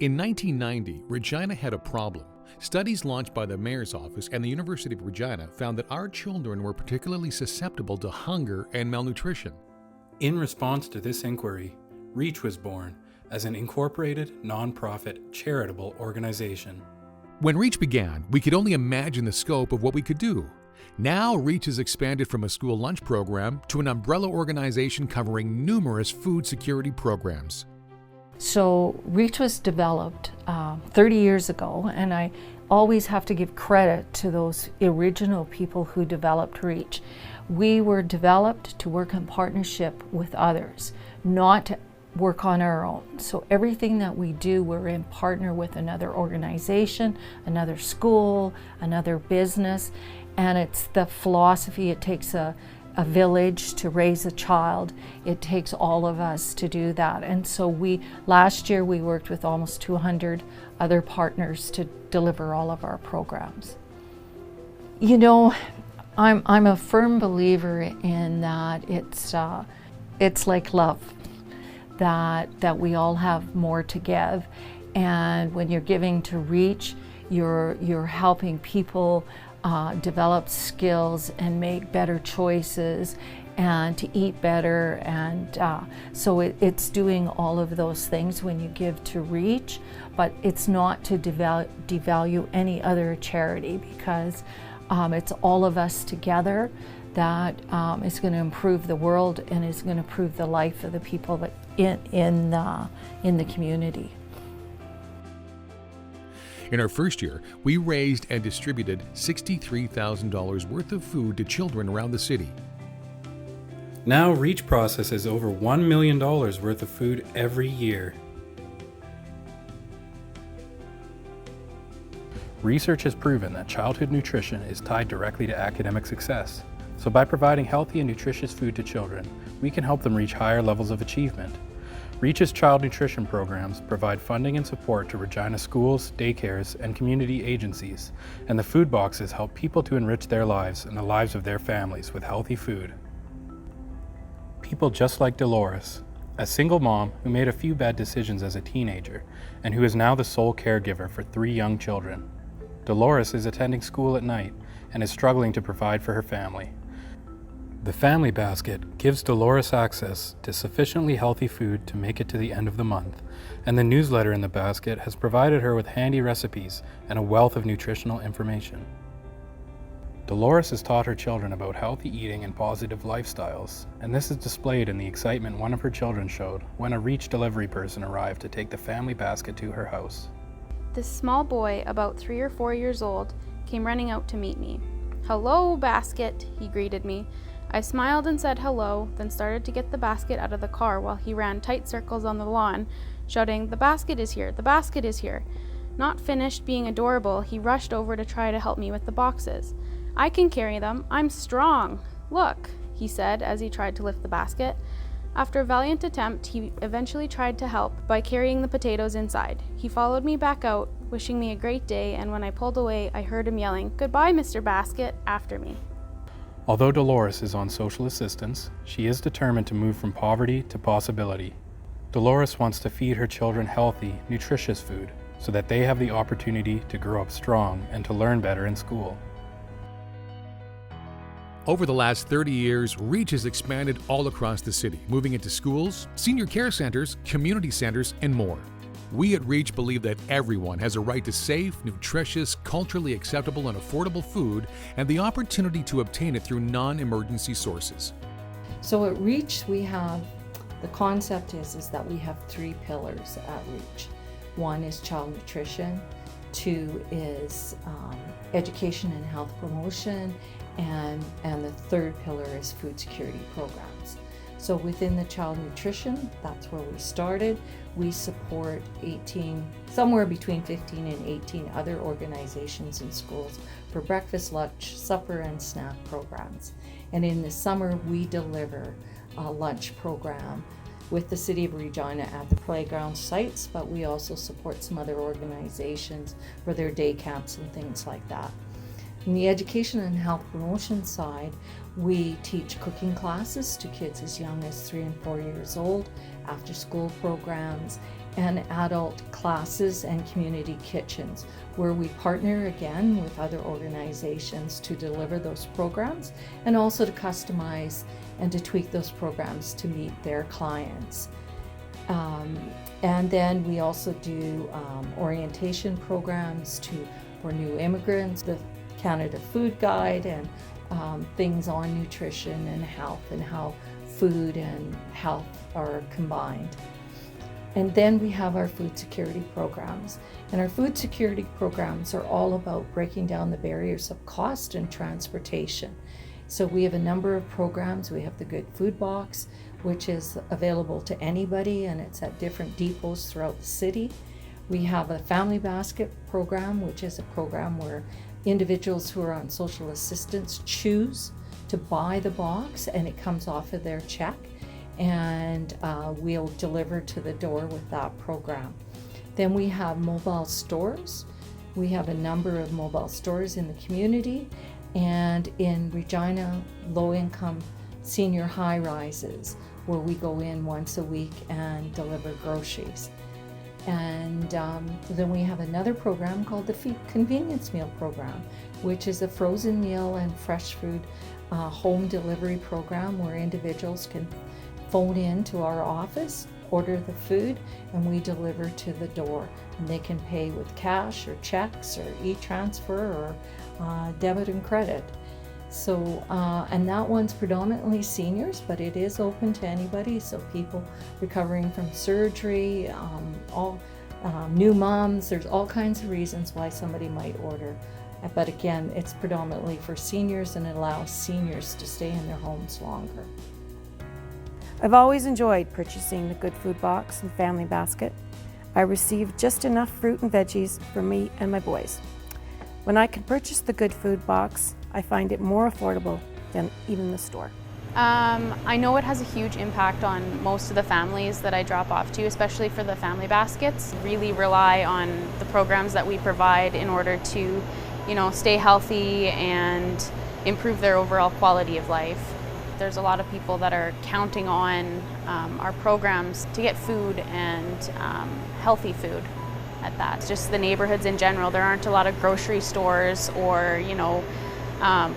In 1990, Regina had a problem. Studies launched by the Mayor's Office and the University of Regina found that our children were particularly susceptible to hunger and malnutrition. In response to this inquiry, REACH was born as an incorporated, nonprofit, charitable organization. When REACH began, we could only imagine the scope of what we could do. Now, REACH has expanded from a school lunch program to an umbrella organization covering numerous food security programs. So REACH was developed 30 years ago, and I always have to give credit to those original people who developed REACH. We were developed to work in partnership with others, not to work on our own. So everything that we do, we're in partner with another organization, another school, another business, and it's the philosophy. It takes a village to raise a child. It takes all of us to do that. And so last year we worked with almost 200 other partners to deliver all of our programs. You know, I'm a firm believer in that it's like love, that we all have more to give. And when you're giving to REACH, you're helping people develop skills and make better choices and to eat better, and so it's doing all of those things when you give to REACH, but it's not to devalue any other charity, because it's all of us together that is going to improve the world and is going to improve the life of the people that in the community. In our first year, we raised and distributed $63,000 worth of food to children around the city. Now REACH processes over $1 million worth of food every year. Research has proven that childhood nutrition is tied directly to academic success. So by providing healthy and nutritious food to children, we can help them reach higher levels of achievement. REACH's child nutrition programs provide funding and support to Regina schools, daycares, and community agencies, and the food boxes help people to enrich their lives and the lives of their families with healthy food. People just like Dolores, a single mom who made a few bad decisions as a teenager and who is now the sole caregiver for 3 young children. Dolores is attending school at night and is struggling to provide for her family. The Family Basket gives Dolores access to sufficiently healthy food to make it to the end of the month, and the newsletter in the basket has provided her with handy recipes and a wealth of nutritional information. Dolores has taught her children about healthy eating and positive lifestyles, and this is displayed in the excitement one of her children showed when a REACH delivery person arrived to take the Family Basket to her house. This small boy, about 3 or 4 years old, came running out to meet me. "Hello, Basket," he greeted me. I smiled and said hello, then started to get the basket out of the car while he ran tight circles on the lawn, shouting, "The basket is here, the basket is here." Not finished being adorable, he rushed over to try to help me with the boxes. "I can carry them, I'm strong. Look," he said as he tried to lift the basket. After a valiant attempt, he eventually tried to help by carrying the potatoes inside. He followed me back out, wishing me a great day, and when I pulled away, I heard him yelling, "Goodbye, Mr. Basket," after me. Although Dolores is on social assistance, she is determined to move from poverty to possibility. Dolores wants to feed her children healthy, nutritious food so that they have the opportunity to grow up strong and to learn better in school. Over the last 30 years, REACH has expanded all across the city, moving into schools, senior care centers, community centers, and more. We at REACH believe that everyone has a right to safe, nutritious, culturally acceptable, and affordable food, and the opportunity to obtain it through non-emergency sources. So at REACH, the concept is that we have 3 pillars at REACH. 1 is child nutrition, 2 is education and health promotion, and the 3rd pillar is food security programs. So within the child nutrition, that's where we started. We support somewhere between 15 and 18 other organizations and schools for breakfast, lunch, supper, and snack programs. And in the summer, we deliver a lunch program with the City of Regina at the playground sites, but we also support some other organizations for their day camps and things like that. In the education and health promotion side, we teach cooking classes to kids as young as 3 and 4 years old, after school programs, and adult classes and community kitchens, where we partner again with other organizations to deliver those programs and also to customize and to tweak those programs to meet their clients. And then we also do orientation programs for new immigrants, the Canada Food Guide, and things on nutrition and health and how food and health are combined. And then we have our food security programs. And our food security programs are all about breaking down the barriers of cost and transportation. So we have a number of programs. We have the Good Food Box, which is available to anybody, and it's at different depots throughout the city. We have a Family Basket program, which is a program where individuals who are on social assistance choose to buy the box, and it comes off of their check, and we'll deliver to the door with that program. Then we have mobile stores. We have a number of mobile stores in the community, and in Regina, low-income senior high-rises, where we go in once a week and deliver groceries. And then we have another program called the Convenience Meal Program, which is a frozen meal and fresh food home delivery program where individuals can phone in to our office, order the food, and we deliver to the door. And they can pay with cash or checks or e-transfer or debit and credit. So, and that one's predominantly seniors, but it is open to anybody. So people recovering from surgery, new moms, there's all kinds of reasons why somebody might order. But again, it's predominantly for seniors, and it allows seniors to stay in their homes longer. I've always enjoyed purchasing the Good Food Box and Family Basket. I receive just enough fruit and veggies for me and my boys. When I can purchase the Good Food Box, I find it more affordable than even the store. I know it has a huge impact on most of the families that I drop off to, especially for the family baskets. Really rely on the programs that we provide in order to, stay healthy and improve their overall quality of life. There's a lot of people that are counting on our programs to get food and healthy food at that. It's just the neighborhoods in general. There aren't a lot of grocery stores or,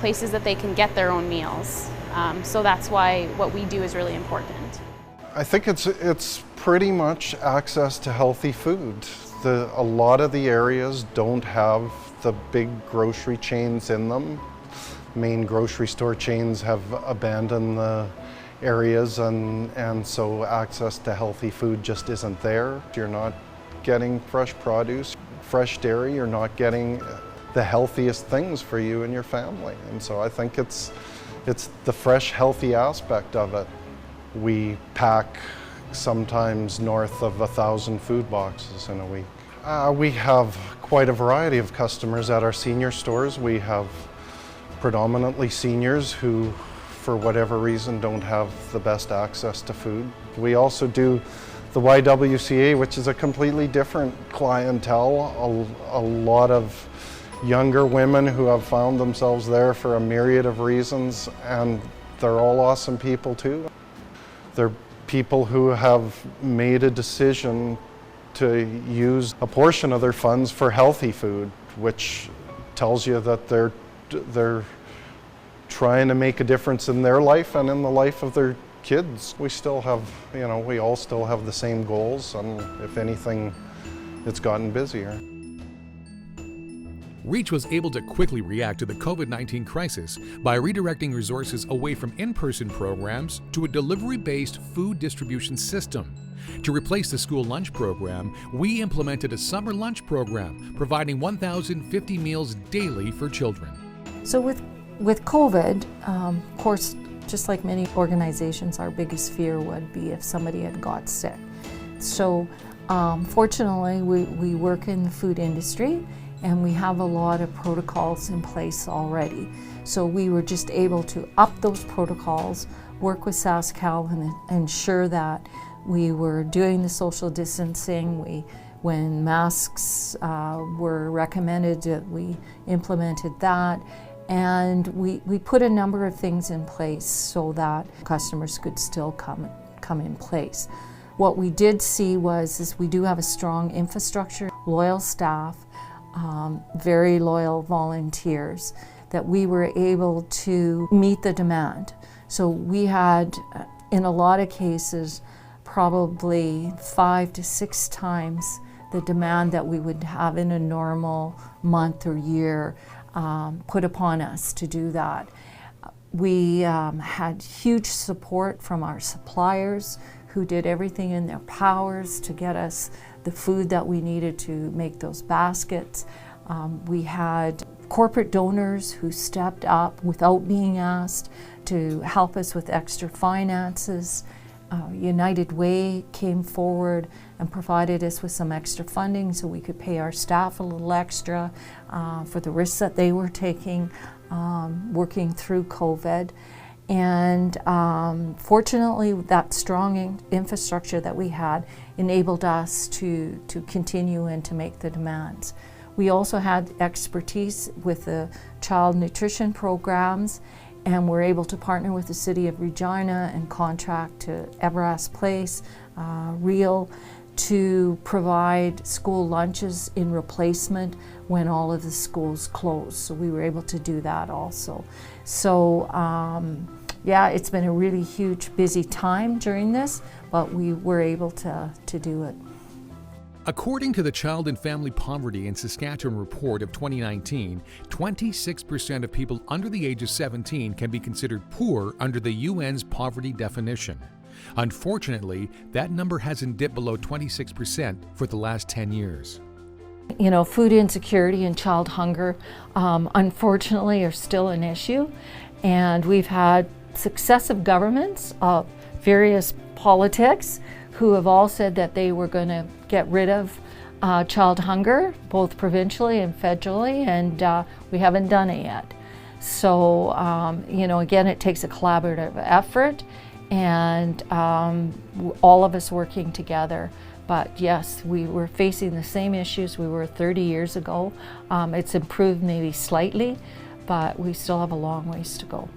places that they can get their own meals. So that's why what we do is really important. I think it's pretty much access to healthy food. A lot of the areas don't have the big grocery chains in them. Main grocery store chains have abandoned the areas, and so access to healthy food just isn't there. You're not getting fresh produce, fresh dairy, you're not getting the healthiest things for you and your family. And so I think it's the fresh, healthy aspect of it. We pack sometimes north of 1,000 food boxes in a week. We have quite a variety of customers at our senior stores. We have predominantly seniors who, for whatever reason, don't have the best access to food. We also do the YWCA, which is a completely different clientele. A lot of younger women who have found themselves there for a myriad of reasons, and they're all awesome people too. They're people who have made a decision to use a portion of their funds for healthy food, which tells you that they're trying to make a difference in their life and in the life of their kids. We still have, we all still have the same goals, and if anything, it's gotten busier. REACH was able to quickly react to the COVID-19 crisis by redirecting resources away from in-person programs to a delivery-based food distribution system. To replace the school lunch program, we implemented a summer lunch program, providing 1,050 meals daily for children. So with COVID, of course, just like many organizations, our biggest fear would be if somebody had got sick. So fortunately, we work in the food industry, and we have a lot of protocols in place already. So we were just able to up those protocols, work with SaskCal and ensure that we were doing the social distancing. When masks were recommended, we implemented that. And we put a number of things in place so that customers could still come in place. What we did see is we do have a strong infrastructure, loyal staff, very loyal volunteers, that we were able to meet the demand. So we had, in a lot of cases, probably 5 to 6 times the demand that we would have in a normal month or year put upon us to do that. We had huge support from our suppliers who did everything in their powers to get us the food that we needed to make those baskets. We had corporate donors who stepped up without being asked to help us with extra finances. United Way came forward and provided us with some extra funding so we could pay our staff a little extra for the risks that they were taking working through COVID. And fortunately, that strong infrastructure that we had enabled us to continue and to make the demands. We also had expertise with the child nutrition programs, and we're able to partner with the City of Regina and contract to Everast Place, Real, to provide school lunches in replacement when all of the schools closed. So we were able to do that also. So yeah, it's been a really huge, busy time during this, but we were able to do it. According to the Child and Family Poverty in Saskatchewan report of 2019, 26% of people under the age of 17 can be considered poor under the UN's poverty definition. Unfortunately, that number hasn't dipped below 26% for the last 10 years. You know, food insecurity and child hunger, unfortunately, are still an issue. And we've had successive governments of various politics who have all said that they were going to get rid of child hunger, both provincially and federally, and we haven't done it yet. So, you know, again, it takes a collaborative effort and all of us working together. But yes, we were facing the same issues we were 30 years ago. It's improved maybe slightly, but we still have a long ways to go.